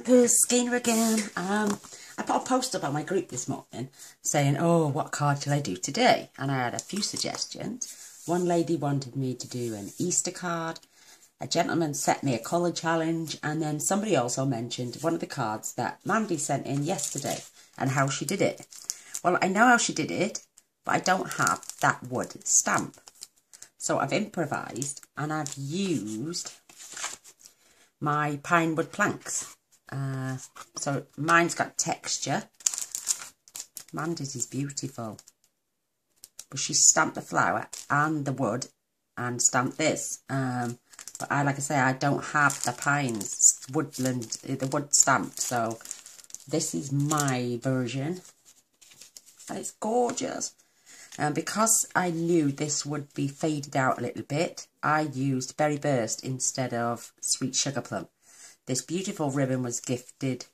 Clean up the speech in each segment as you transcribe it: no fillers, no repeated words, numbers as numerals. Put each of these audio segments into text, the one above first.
Skeiner again. I put a post up on my group this morning saying, oh, what card shall I do today? And I had a few suggestions. One lady wanted me to do an Easter card. A gentleman set me a colour challenge. And then somebody also mentioned one of the cards that Mandy sent in yesterday and how she did it. Well, I know how she did it, but I don't have that wood stamp. So I've improvised and I've used my pine wood planks. So mine's got texture. Mandy's is beautiful. But she stamped the flower and the wood and stamped this. But like I say, I don't have the pines woodland, the wood stamped. So this is my version. And it's gorgeous. And because I knew this would be faded out a little bit, I used Berry Burst instead of Sweet Sugar Plum. This beautiful ribbon was gifted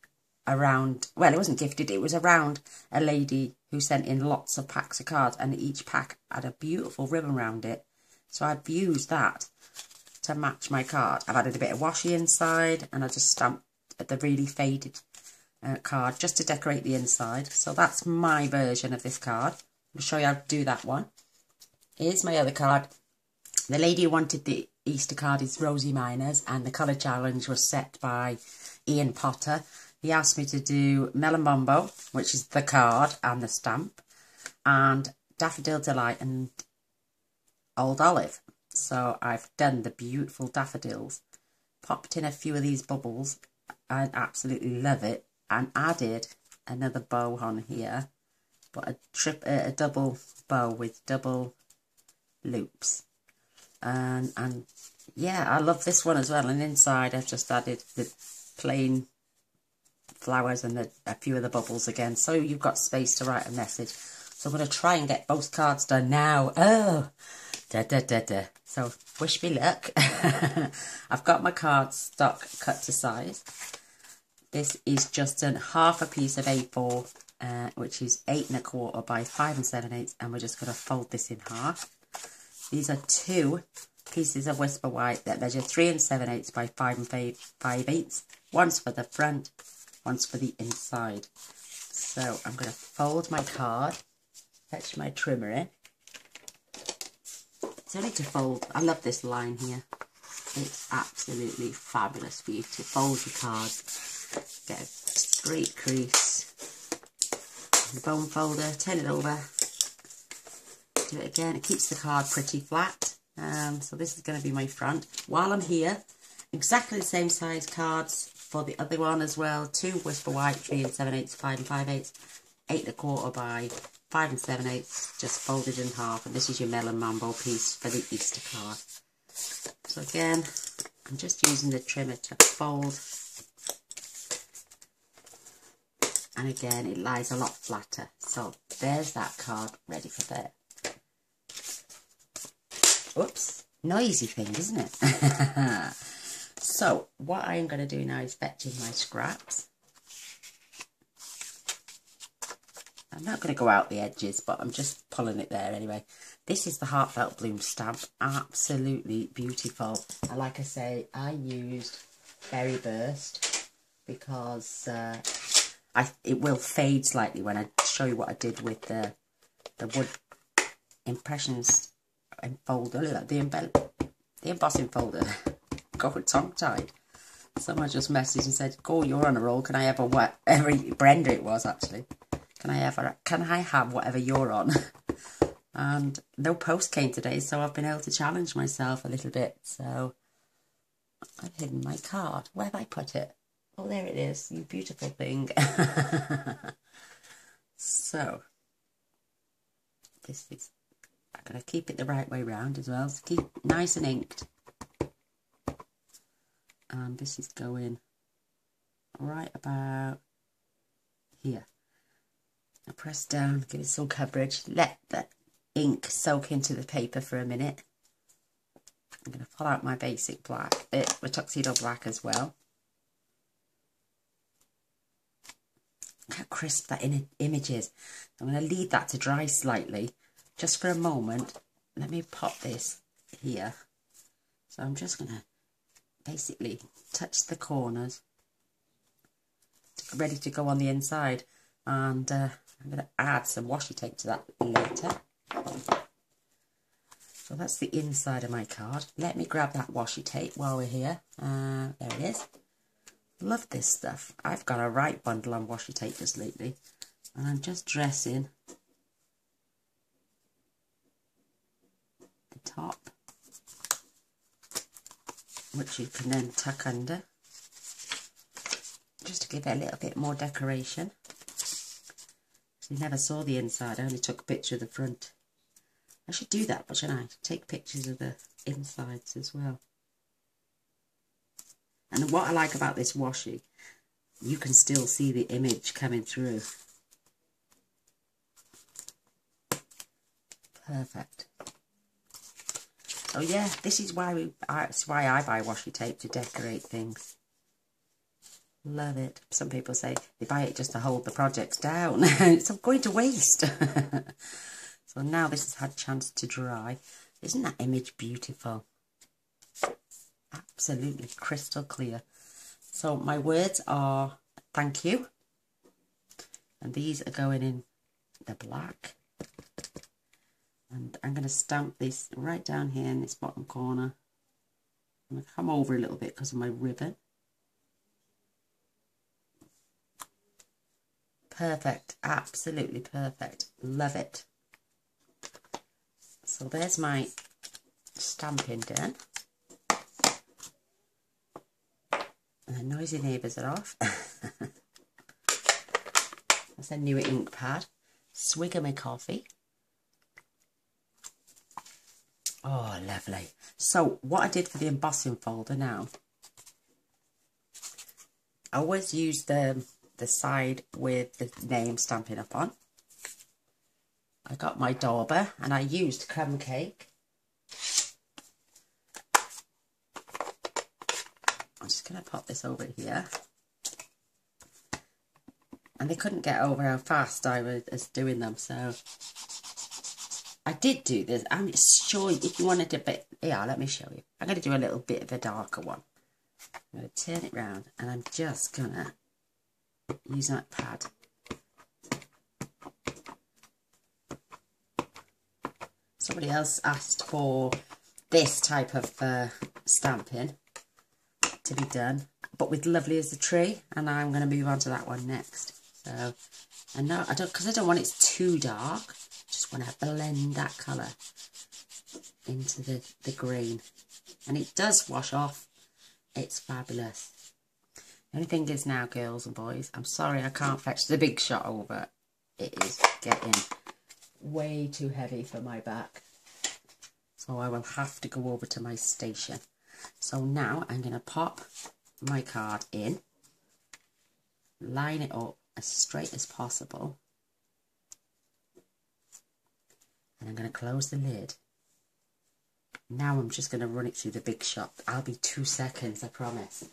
around, well, it wasn't gifted, it was around a lady who sent in lots of packs of cards, and each pack had a beautiful ribbon around it. So I've used that to match my card. I've added a bit of washi inside, and I just stamped the really faded card just to decorate the inside. So that's my version of this card. I'll show you how to do that one. Here's my other card. The lady who wanted the Easter card is Rosie Miners, and the colour challenge was set by Ian Potter. He asked me to do Melon Bombo, which is the card and the stamp, and Daffodil Delight and Old Olive. So I've done the beautiful daffodils, popped in a few of these bubbles, I absolutely love it, and added another bow on here, but a double bow with double loops. And yeah, I love this one as well. And inside I've just added the plain flowers and a few of the bubbles again, so you've got space to write a message. So I'm going to try and get both cards done now. Oh, so wish me luck. I've got my card stock cut to size. This is just half a piece of A4, which is 8 1/4 by 5 7/8, and we're just going to fold this in half. These are 2 pieces of Whisper White that measure 3 7/8 by 5 5/8. One's for the front, one's for the inside. So I'm going to fold my card, fetch my trimmer in. It's only to fold. I love this line here. It's absolutely fabulous for you to fold your cards. Get a straight crease. The bone folder, turn it over. Do it again. It keeps the card pretty flat. So this is going to be my front. While I'm here, exactly the same size cards for the other one as well. 2 Whisper White, 3 7/8, 5 5/8, 8 1/4 by 5 7/8, just folded in half. And this is your Melon Mambo piece for the Easter card. So again, I'm just using the trimmer to fold. And again, it lies a lot flatter. So there's that card ready for bed. Oops, noisy thing, isn't it? So what I'm going to do now is fetching my scraps. I'm not going to go out the edges, but I'm just pulling it there anyway. This is the Heartfelt Bloom stamp. Absolutely beautiful. And like I say, I used Berry Burst because it will fade slightly when I show you what I did with the wood impressions and folder, the embossing folder. Got tongue-tied. Someone just messaged and said, "Oh, you're on a roll. Can I have whatever Brenda it was actually? Can I have whatever you're on?" And no post came today, so I've been able to challenge myself a little bit. So I've hidden my card. Where have I put it? Oh, there it is. You beautiful thing. So this is. I'm going to keep it the right way round as well, so keep nice and inked. And this is going right about here. I press down, give it some coverage, let the ink soak into the paper for a minute. I'm going to pull out my basic black, my tuxedo black as well. Look how crisp that image is. I'm going to leave that to dry slightly. Just for a moment, let me pop this here. So I'm just going to basically touch the corners ready to go on the inside. And I'm going to add some washi tape to that later. So that's the inside of my card. Let me grab that washi tape while we're here. There it is. Love this stuff. I've got a right bundle on washi tape just lately. And I'm just dressing the top, which you can then tuck under, just to give it a little bit more decoration. You never saw the inside, I only took a picture of the front. I should do that, but shouldn't I? Take pictures of the insides as well. And what I like about this washi, you can still see the image coming through. Perfect. So yeah, this is why it's why I buy washi tape, to decorate things. Love it. Some people say they buy it just to hold the projects down. It's going to waste. So now this has had a chance to dry. Isn't that image beautiful? Absolutely crystal clear. So my words are thank you. And these are going in the black. And I'm going to stamp this right down here in this bottom corner. I'm going to come over a little bit because of my ribbon. Perfect. Absolutely perfect. Love it. So there's my stamping done. And the noisy neighbours are off. That's a new ink pad. Swig of my coffee. Oh, lovely. So what I did for the embossing folder now, I always use the side with the name Stampin' Up on. I got my dauber and I used crumb cake. I'm just going to pop this over here. And they couldn't get over how fast I was doing them, so I did do this. I'm sure if you wanted a bit, yeah, let me show you. I'm going to do a little bit of a darker one. I'm going to turn it round and I'm just going to use that pad. Somebody else asked for this type of stamping to be done, but with Lovely as the Tree, and I'm going to move on to that one next. So, and no, I don't, because I don't want it too dark. Just want to blend that colour into the green, and it does wash off. It's fabulous. The only thing is now, girls and boys, I'm sorry I can't fetch the big shot over. It is getting way too heavy for my back, so I will have to go over to my station. So now I'm going to pop my card in, line it up as straight as possible, and I'm going to close the lid. Now I'm just going to run it through the big shot. I'll be 2 seconds, I promise.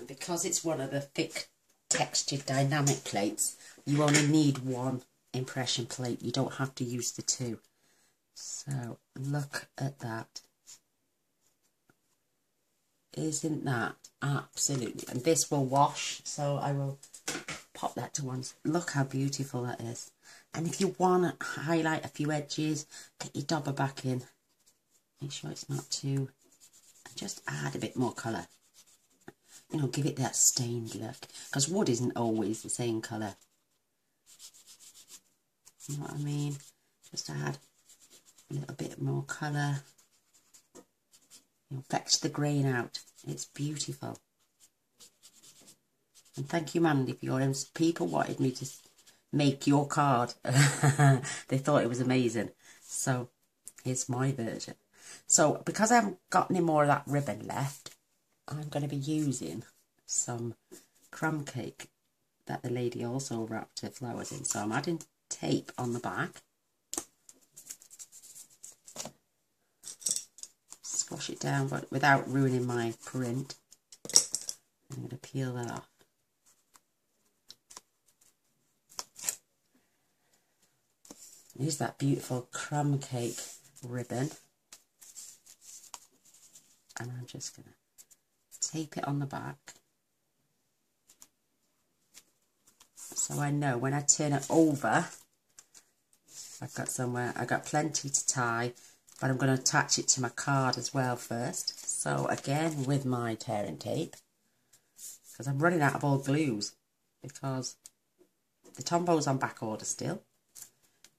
Because it's one of the thick textured dynamic plates, you only need one impression plate. You don't have to use the two. So look at that. Isn't that absolutely? And this will wash, so I will pop that to one. Look how beautiful that is. And if you want to highlight a few edges, get your dauber back in. Make sure it's not too, and just add a bit more colour. You know, give it that stained look, because wood isn't always the same colour. You know what I mean? Just add a little bit more colour. You know, fetch the grain out. It's beautiful. And thank you, Mandy, for your people wanted me to make your card. They thought it was amazing. So here's my version. So because I haven't got any more of that ribbon left, I'm going to be using some crumb cake that the lady also wrapped her flowers in. So I'm adding tape on the back. Squash it down, but without ruining my print. I'm going to peel that off. Here's that beautiful crumb cake ribbon. And I'm just going to tape it on the back. So I know when I turn it over, I've got plenty to tie, but I'm going to attach it to my card as well first. So again, with my tearing tape, because I'm running out of all glues, because the Tombo's on back order still.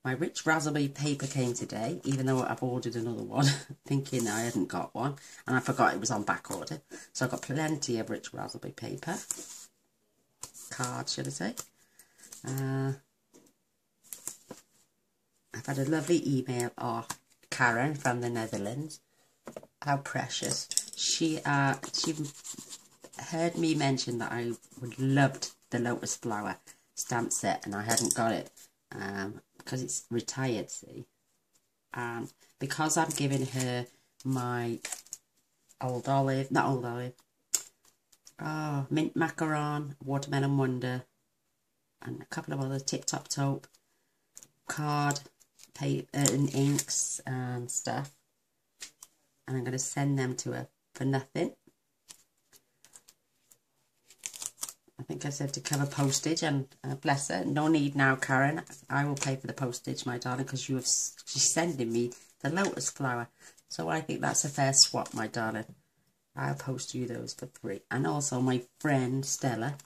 My rich raspberry paper came today, even though I've ordered another one, thinking I hadn't got one, and I forgot it was on back order. So I've got plenty of rich raspberry paper, card should I say. I've had a lovely email off Karen from the Netherlands. How precious. She heard me mention that I would loved the Lotus Flower stamp set, and I hadn't got it because it's retired, see. And because I'm giving her my mint macaron, watermelon wonder, and a couple of other tip top taupe card paper and inks and stuff, and I'm going to send them to her for nothing. I think I said to cover postage, and bless her, no need now, Karen. I will pay for the postage, my darling, because she's sending me the Lotus Flower. So I think that's a fair swap, my darling. I'll post you those for free. And also my friend Stella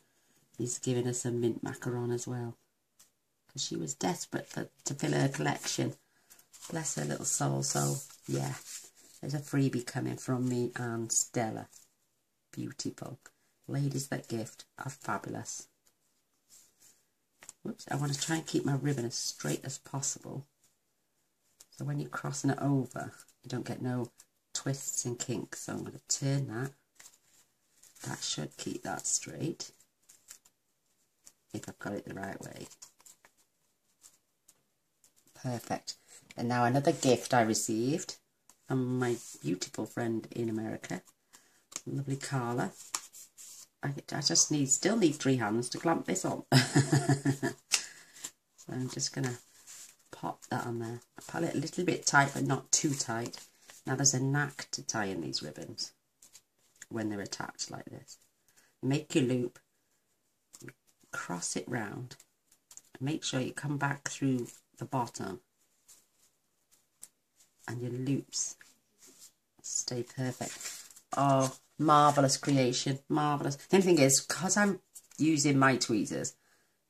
is giving us a mint macaron as well, because she was desperate to fill her collection. Bless her little soul. So yeah, there's a freebie coming from me and Stella. Beautiful. Ladies that gift are fabulous. Whoops, I want to try and keep my ribbon as straight as possible, so when you're crossing it over, you don't get no twists and kinks. So I'm going to turn that. That should keep that straight, if I've got it the right way. Perfect. And now another gift I received from my beautiful friend in America, lovely Carla. I just still need 3 hands to clamp this on. So I'm just going to pop that on there. I pull it a little bit tight, but not too tight. Now there's a knack to tying these ribbons when they're attached like this. Make your loop, cross it round, and make sure you come back through the bottom, and your loops stay perfect. Oh, marvellous creation, marvellous. The only thing is, because I'm using my tweezers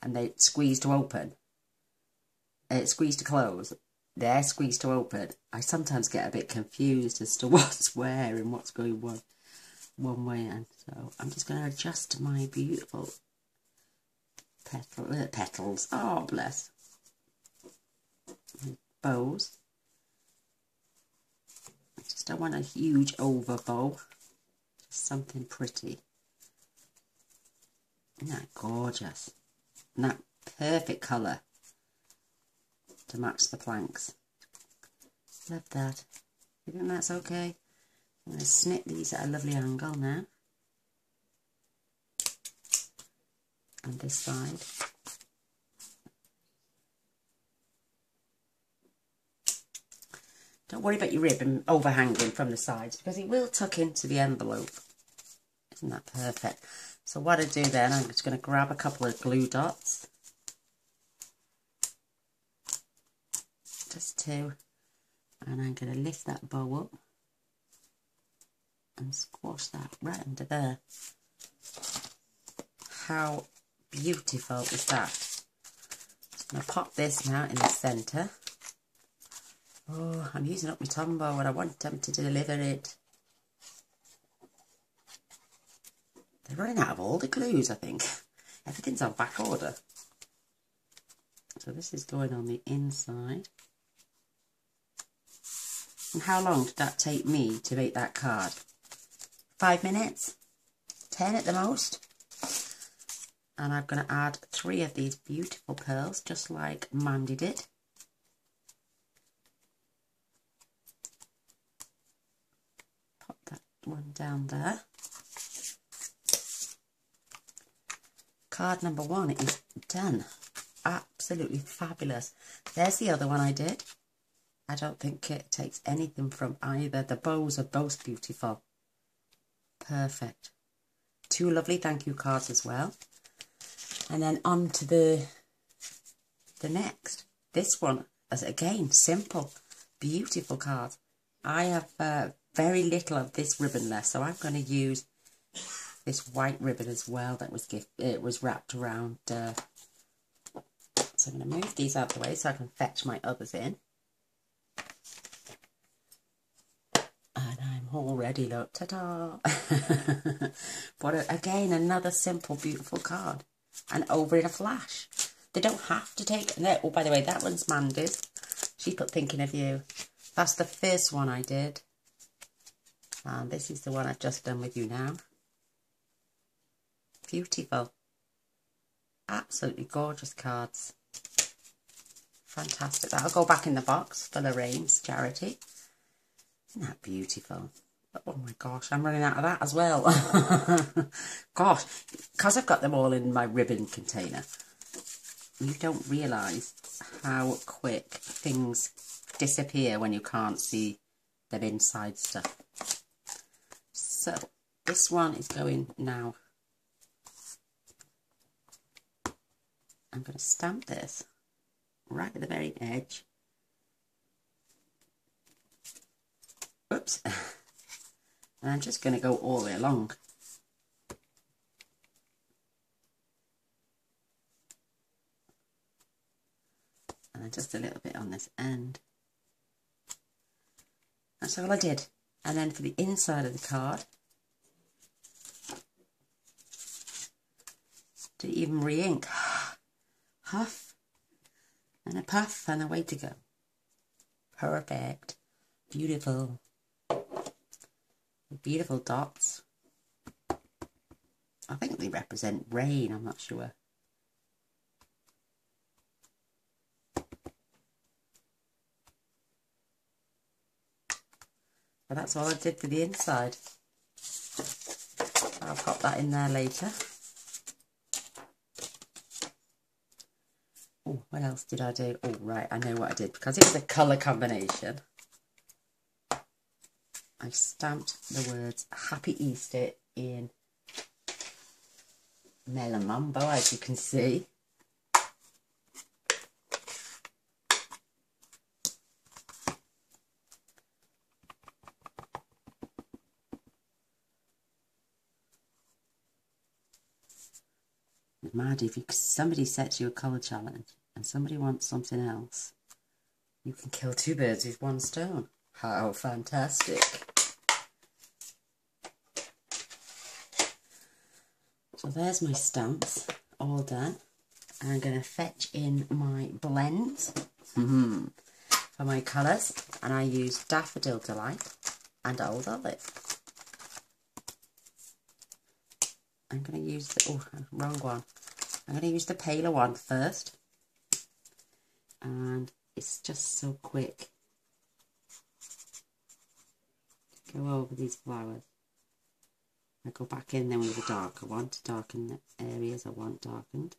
and they squeeze to open, squeeze to close, they're squeezed to open, I sometimes get a bit confused as to what's where and what's going one way. And so I'm just going to adjust my beautiful petals. Oh, bless. Bows. I just don't want a huge over bow. Just something pretty. Isn't that gorgeous? And that perfect colour to match the planks. Love that. You think that's okay? I'm going to snip these at a lovely angle now. And this side. Don't worry about your ribbon overhanging from the sides, because it will tuck into the envelope. Isn't that perfect? So what I do then, I'm just going to grab a couple of glue dots. Just 2. And I'm going to lift that bow up and squash that right under there. How beautiful is that? I'm going to pop this now in the centre. Oh, I'm using up my Tombow and I want them to deliver it. They're running out of all the glues, I think. Everything's on back order. So this is going on the inside. And how long did that take me to make that card? 5 minutes? 10 at the most? And I'm going to add 3 of these beautiful pearls, just like Mandy did. Pop that one down there. Card number 1 is done. Absolutely fabulous. There's the other one I did. I don't think it takes anything from either. The bows are both beautiful. Perfect. 2 lovely thank you cards as well. And then on to the next. This one is again simple, beautiful card. I have very little of this ribbon left, so I'm going to use this white ribbon as well that was it was wrapped around. So I'm going to move these out of the way so I can fetch my others in. And I'm all ready, look, ta-da! But again, another simple, beautiful card. And over in a flash. They don't have to take... Oh, by the way, that one's Mandy's. She put thinking of you. That's the first one I did. And this is the one I've just done with you now. Beautiful. Absolutely gorgeous cards. Fantastic. That'll go back in the box for Lorraine's charity. Isn't that beautiful? Oh my gosh, I'm running out of that as well. Gosh, because I've got them all in my ribbon container, you don't realise how quick things disappear when you can't see them inside stuff. So, this one is going now. I'm going to stamp this right at the very edge. Oops. And I'm just going to go all the way along. And then just a little bit on this end. That's all I did. And then for the inside of the card, didn't even re-ink. Huff and a puff and away to go. Perfect. Beautiful. Beautiful dots. I think they represent rain, I'm not sure. But that's all I did for the inside. I'll pop that in there later. Oh, what else did I do? Oh, right, I know what I did. Because it was a colour combination, I stamped the words Happy Easter in Melon Mambo, as you can see. It's mad if somebody sets you a colour challenge and somebody wants something else, you can kill 2 birds with 1 stone. How fantastic. So there's my stamps, all done. I'm going to fetch in my blends for my colours. And I use Daffodil Delight and Old Olive. I'm going to use the, wrong one. I'm going to use the paler one first. And it's just so quick to go over these flowers. I go back in then with the darker one to darken the areas I want darkened.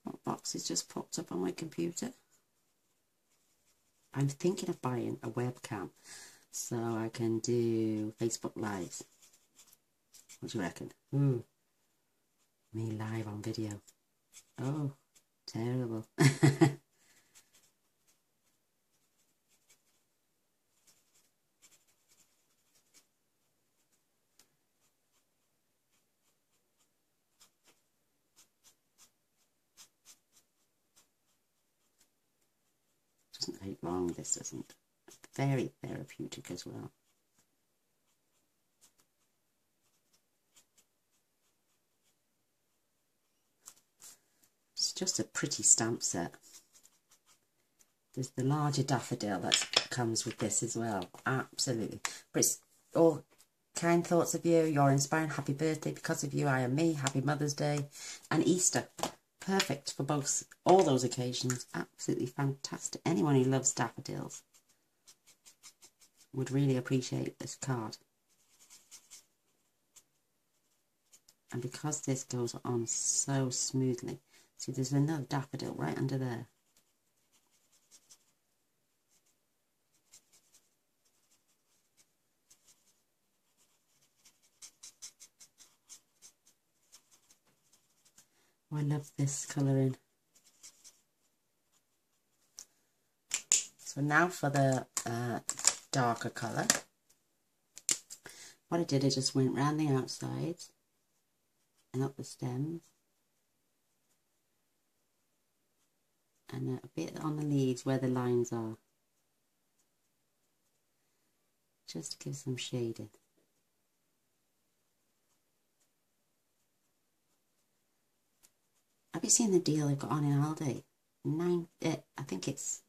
What box has just popped up on my computer? I'm thinking of buying a webcam so I can do Facebook Lives. What do you reckon? Ooh, me live on video. Oh, terrible. Doesn't take long, this doesn't. Very therapeutic as well. It's just a pretty stamp set. There's the larger daffodil that comes with this as well. Absolutely. But it's all kind thoughts of you. You're inspiring. Happy birthday. Because of you, I am me. Happy Mother's Day. And Easter. Perfect for both, all those occasions. Absolutely fantastic. Anyone who loves daffodils. would really appreciate this card. And because this goes on so smoothly, see there's another daffodil right under there. Oh, I love this colouring. So now for the darker colour. What I did, I just went round the outside and up the stems. And a bit on the leaves where the lines are. Just to give some shading. Have you seen the deal they've got on in Aldi? I think it's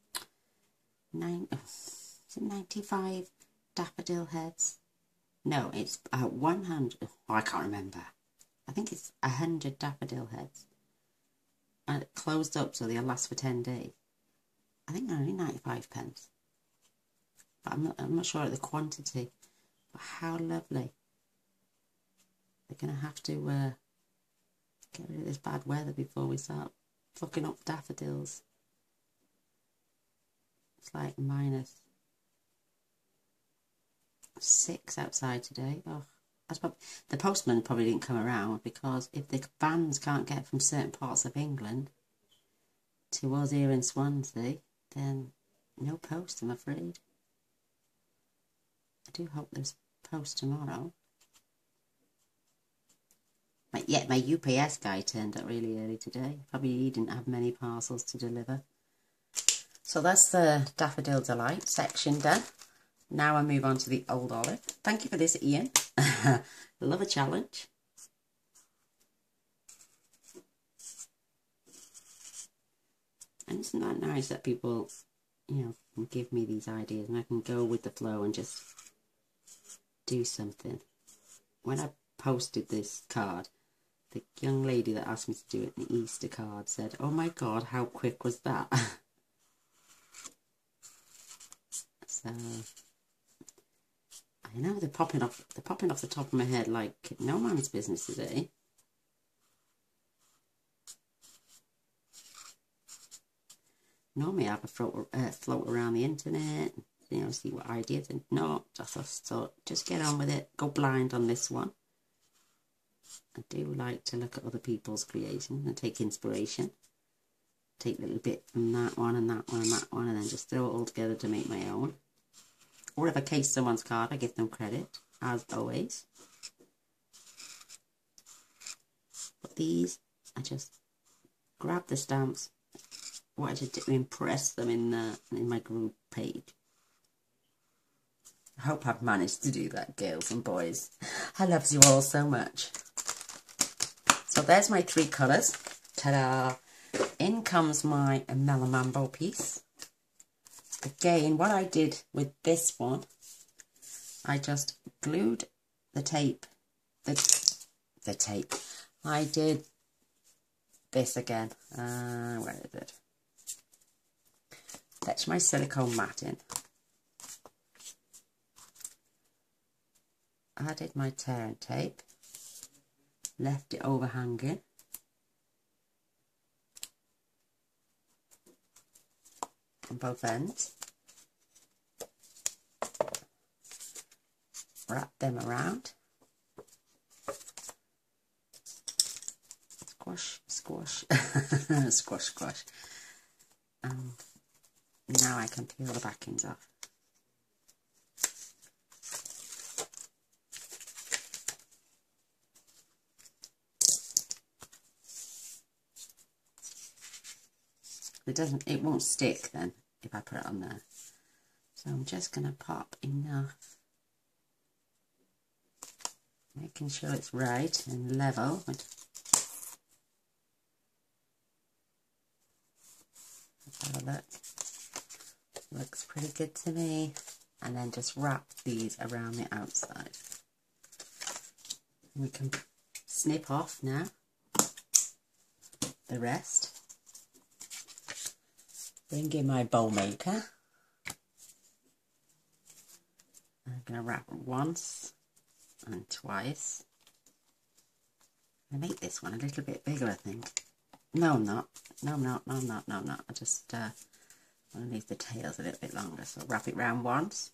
95 daffodil heads. No, it's 100. Oh, I can't remember. I think it's 100 daffodil heads. And it closed up so they'll last for 10 days. I think they're only 95 pence. But I'm not sure of the quantity. But how lovely. They're going to have to get rid of this bad weather before we start fucking up daffodils. It's like -6 outside today. Oh, the postman probably didn't come around because if the vans can't get from certain parts of England to us here in Swansea, then no post, I'm afraid. I do hope there's post tomorrow. But yet my UPS guy turned up really early today. Probably he didn't have many parcels to deliver. So that's the Daffodil Delight section done. Now I move on to the Old Olive. Thank you for this, Ian. Love a challenge. And isn't that nice that people, you know, can give me these ideas and I can go with the flow and just do something. When I posted this card, the young lady that asked me to do it, an Easter card, said, "Oh my God, how quick was that?" So I know they're popping off the top of my head like no man's business today. Normally I have a float around the internet, you know, see what ideas and not. I thought just get on with it, go blind on this one. I do like to look at other people's creations and take inspiration. Take a little bit from that one and that one and that one and then just throw it all together to make my own. Or if I case someone's card, I give them credit, as always. But these, I just grab the stamps, wanted to impress them in my group page. I hope I've managed to do that, girls and boys. I love you all so much. So there's my 3 colours. Ta-da! In comes my Melamambo piece. Again, what I did with this one, I just glued the tape. The tape. I did this again. Where is it? Fetch my silicone mat in. Added my tear and tape. Left it overhanging. On both ends. Wrap them around. Squash, squash, squash, squash. And now I can peel the backings off. It won't stick then if I put it on there. So I'm just going to pop enough, making sure it's right and level. Let's have a look. Looks pretty good to me. And then just wrap these around the outside. We can snip off now the rest. Bring in my bowl maker. going to wrap once and twice. I make this one a little bit bigger, I think. No, I'm not. No, I'm not. No, I'm not. No, I'm not. I just want to leave the tails a little bit longer. So wrap it round once,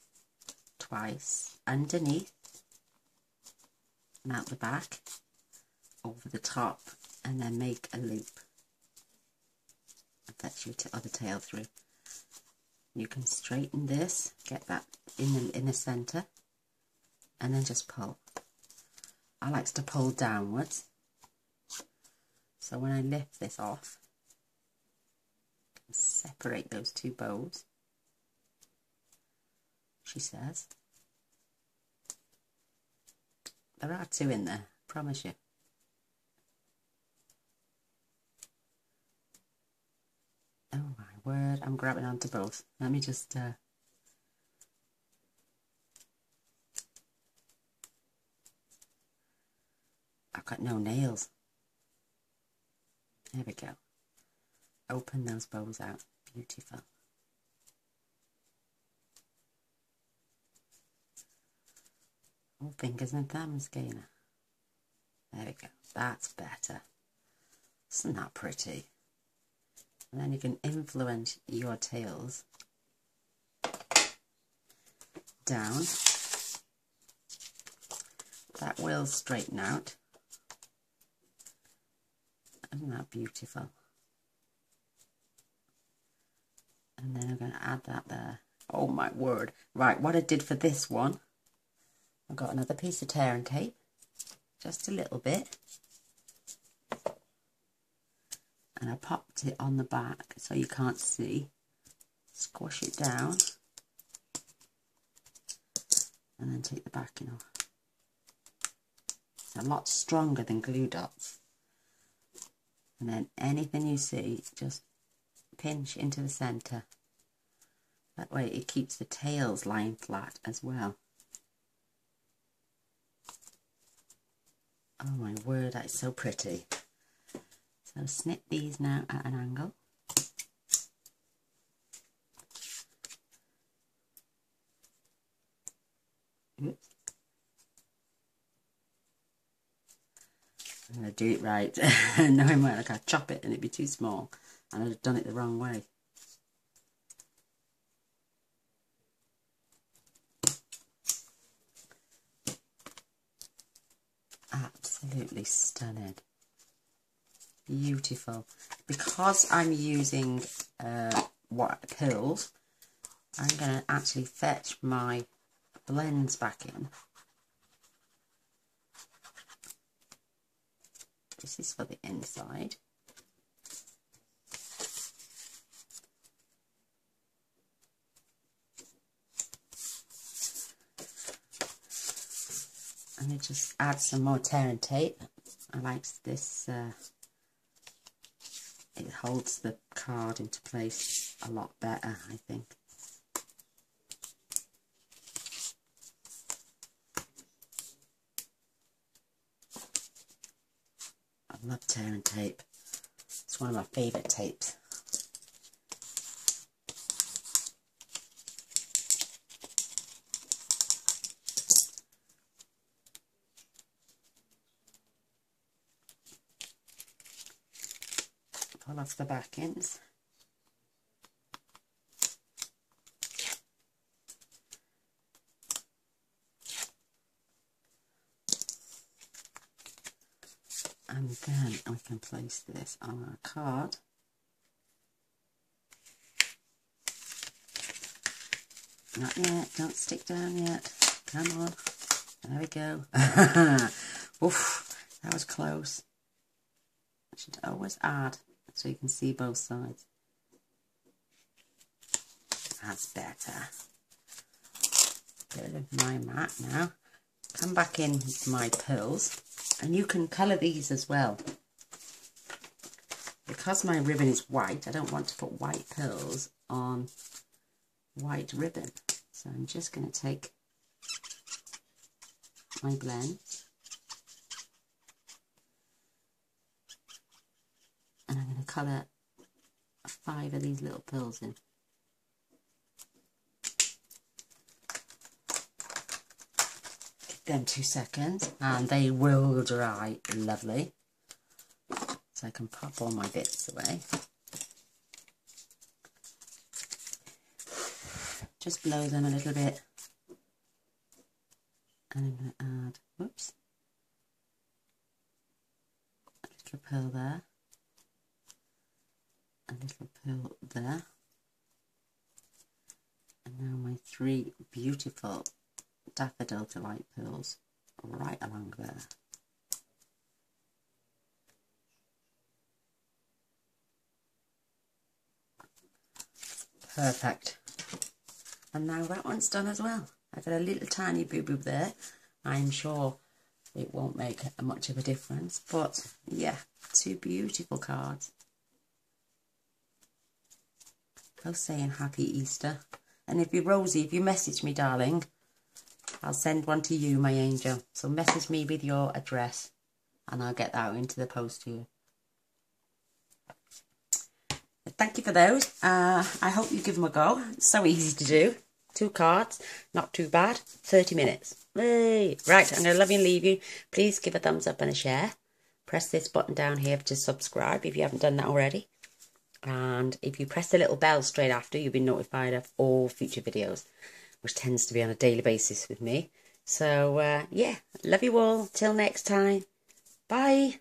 twice, underneath, and out the back, over the top, and then make a loop. That's your other tail through. You can straighten this, get that in the centre, and then just pull. I like to pull downwards. So when I lift this off, I can separate those two bows, she says. There are two in there, promise you. Oh my word, I'm grabbing onto both. Let me just... I've got no nails. There we go. Open those bows out. Beautiful. Oh, fingers and thumbs, Gainer. There we go. That's better. Isn't that pretty? And then you can influence your tails down. That will straighten out. Isn't that beautiful? And then I'm going to add that there. Oh my word. Right, what I did for this one, I got another piece of tear and tape, just a little bit. And I popped it on the back so you can't see. Squash it down. And then take the backing off. It's a lot stronger than glue dots. And then anything you see, just pinch into the centre. That way it keeps the tails lying flat as well. Oh my word, that's so pretty. So snip these now at an angle. Oops. I'm going to do it right. Knowing where like I'd chop it and it'd be too small. And I'd have done it the wrong way. Absolutely stunning. Beautiful. Because I'm using what pills, I'm going to actually fetch my blends back in. This is for the inside. And I just add some more tear and tape. I like this, it holds the card into place a lot better, I think. I love tear and tape. It's one of my favourite tapes. Pull off the back ends. And then we can place this on our card. Not yet, don't stick down yet. Come on. There we go. Oof, that was close. I should always add so you can see both sides. That's better. Get rid of my mat now. Come back in with my pearls. And you can colour these as well. Because my ribbon is white, I don't want to put white pearls on white ribbon. So I'm just going to take my blend. And I'm going to colour 5 of these little pearls in. them 2 seconds and they will dry lovely. So I can pop all my bits away. Just blow them a little bit. And I'm going to add, whoops, a little pearl there. A little pearl there. And now my 3 beautiful Daffodil Delight pearls right along there. Perfect. And now that one's done as well. I've got a little tiny boo-boo there. I'm sure it won't make much of a difference, but yeah, 2 beautiful cards. Both saying Happy Easter. And if you're Rosie, if you message me, darling, I'll send one to you, my angel. So message me with your address and I'll get that into the post to you. Thank you for those. I hope you give them a go. It's so easy to do. 2 cards, not too bad. 30 minutes. Yay. Right, I'm going to love you and leave you. Please give a thumbs up and a share. Press this button down here to subscribe if you haven't done that already. And if you press the little bell straight after, you'll be notified of all future videos, which tends to be on a daily basis with me. So, yeah, love you all. Till next time. Bye.